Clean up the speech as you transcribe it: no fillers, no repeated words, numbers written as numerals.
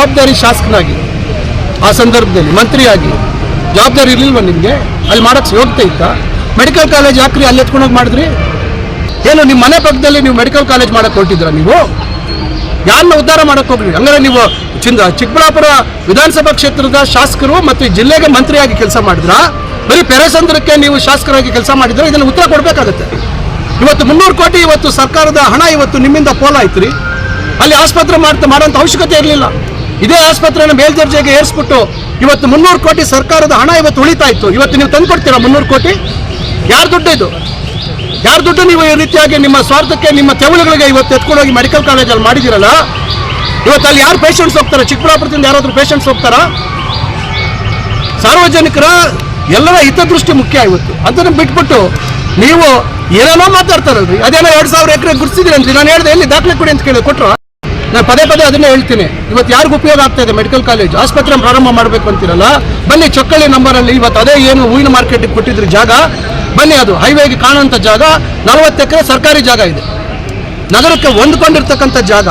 ಜವಾಬ್ದಾರಿ ಶಾಸಕನಾಗಿ ಆ ಸಂದರ್ಭದಲ್ಲಿ ಮಂತ್ರಿಯಾಗಿ ಜವಾಬ್ದಾರಿ ಇರಲಿಲ್ವ ನಿಮಗೆ? ಅಲ್ಲಿ ಮಾಡೋಕ್ಕೆ ಯೋಗ್ಯತೆ ಇತ್ತಾ? ಮೆಡಿಕಲ್ ಕಾಲೇಜ್ ಯಾಕ್ರಿ ಅಲ್ಲಿ ಎತ್ಕೊಂಡೋಗಿ ಮಾಡಿದ್ರಿ? ಏನು ನಿಮ್ಮ ಮನೆ ಪಕ್ಕದಲ್ಲಿ ನೀವು ಮೆಡಿಕಲ್ ಕಾಲೇಜ್ ಮಾಡಕ್ಕೆ ಹೊರಟಿದ್ರ? ನೀವು ಯಾರನ್ನ ಉದ್ಧಾರ ಮಾಡಕ್ಕೆ ಹೋಗ್ರಿ? ಹಂಗಾರೆ ನೀವು ಚಿಕ್ಕಬಳ್ಳಾಪುರ ವಿಧಾನಸಭಾ ಕ್ಷೇತ್ರದ ಶಾಸಕರು ಮತ್ತು ಜಿಲ್ಲೆಗೆ ಮಂತ್ರಿಯಾಗಿ ಕೆಲಸ ಮಾಡಿದ್ರ, ಬರೀ ಪೆರೇಸಂದ್ರಕ್ಕೆ ನೀವು ಶಾಸಕರಾಗಿ ಕೆಲಸ ಮಾಡಿದ್ರೆ ಇದನ್ನು ಉತ್ತರ ಕೊಡಬೇಕಾಗತ್ತೆ. ಇವತ್ತು 300 ಕೋಟಿ ಇವತ್ತು ಸರ್ಕಾರದ ಹಣ ಇವತ್ತು ನಿಮ್ಮಿಂದ ಪೋಲಾಯ್ತು ರೀ. ಅಲ್ಲಿ ಆಸ್ಪತ್ರೆ ಮಾಡೋಂಥ ಅವಶ್ಯಕತೆ ಇರಲಿಲ್ಲ. ಇದೇ ಆಸ್ಪತ್ರೆನ ಮೇಲ್ದರ್ಜೆಗೆ ಏರಿಸ್ಬಿಟ್ಟು ಇವತ್ತು 300 ಕೋಟಿ ಸರ್ಕಾರದ ಹಣ ಇವತ್ತು ಉಳಿತಾ ಇತ್ತು. ಇವತ್ತು ನೀವು ತಂದು ಕೊಡ್ತೀರಾ 300 ಕೋಟಿ? ಯಾರ ದುಡ್ಡು ಇದು? ಯಾರ ದುಡ್ಡು ನೀವು ಈ ರೀತಿಯಾಗಿ ನಿಮ್ಮ ಸ್ವಾರ್ಥಕ್ಕೆ ನಿಮ್ಮ ತೆವಳುಗಳಿಗೆ ಇವತ್ತು ಎತ್ಕೊಂಡೋಗಿ ಮೆಡಿಕಲ್ ಕಾಲೇಜಲ್ಲಿ ಮಾಡಿದಿರಲ್ಲ? ಇವತ್ತು ಅಲ್ಲಿ ಯಾರು ಪೇಷಂಟ್ಸ್ ಹೋಗ್ತಾರೆ? ಚಿಕ್ಕಬಳ್ಳಾಪುರದಿಂದ ಯಾರಾದರೂ ಪೇಷಂಟ್ಸ್ ಹೋಗ್ತಾರಾ? ಸಾರ್ವಜನಿಕರ ಎಲ್ಲರ ಹಿತದೃಷ್ಟಿ ಮುಖ್ಯ ಇವತ್ತು. ಅದನ್ನು ಬಿಟ್ಬಿಟ್ಟು ನೀವು ಏನೇನೋ ಮಾತಾಡ್ತಾರಲ್ರಿ. ಅದೇನೋ 2000 ಎಕರೆ ಗುರ್ಸಿದ್ರಿ. ನಾನು ಹೇಳಿದೆ ಎಲ್ಲಿ ದಾಖಲೆ ಕೊಡಿ ಅಂತ ಕೇಳಿ ಕೊಟ್ಟರು. ನಾನು ಪದೇ ಅದನ್ನೇ ಹೇಳ್ತೀನಿ. ಇವತ್ತು ಯಾರಿಗೂ ಉಪಯೋಗ ಆಗ್ತಾ ಇದೆ ಮೆಡಿಕಲ್ ಕಾಲೇಜ್ ಆಸ್ಪತ್ರೆ ಪ್ರಾರಂಭ ಮಾಡಬೇಕು ಅಂತಿರಲ್ಲ, ಬನ್ನಿ ಚೊಕ್ಕಳ್ಳಿ ನಂಬರಲ್ಲಿ ಇವತ್ತು ಅದೇ ಏನು ಹೂವಿನ ಮಾರ್ಕೆಟ್ಗೆ ಕೊಟ್ಟಿದ್ರಿ ಜಾಗ, ಬನ್ನಿ ಅದು ಹೈವೇಗೆ ಕಾಣುವಂಥ ಜಾಗ. 40 ಎಕರೆ ಸರ್ಕಾರಿ ಜಾಗ ಇದೆ, ನಗರಕ್ಕೆ ಹೊಂದ್ಕೊಂಡಿರ್ತಕ್ಕಂಥ ಜಾಗ.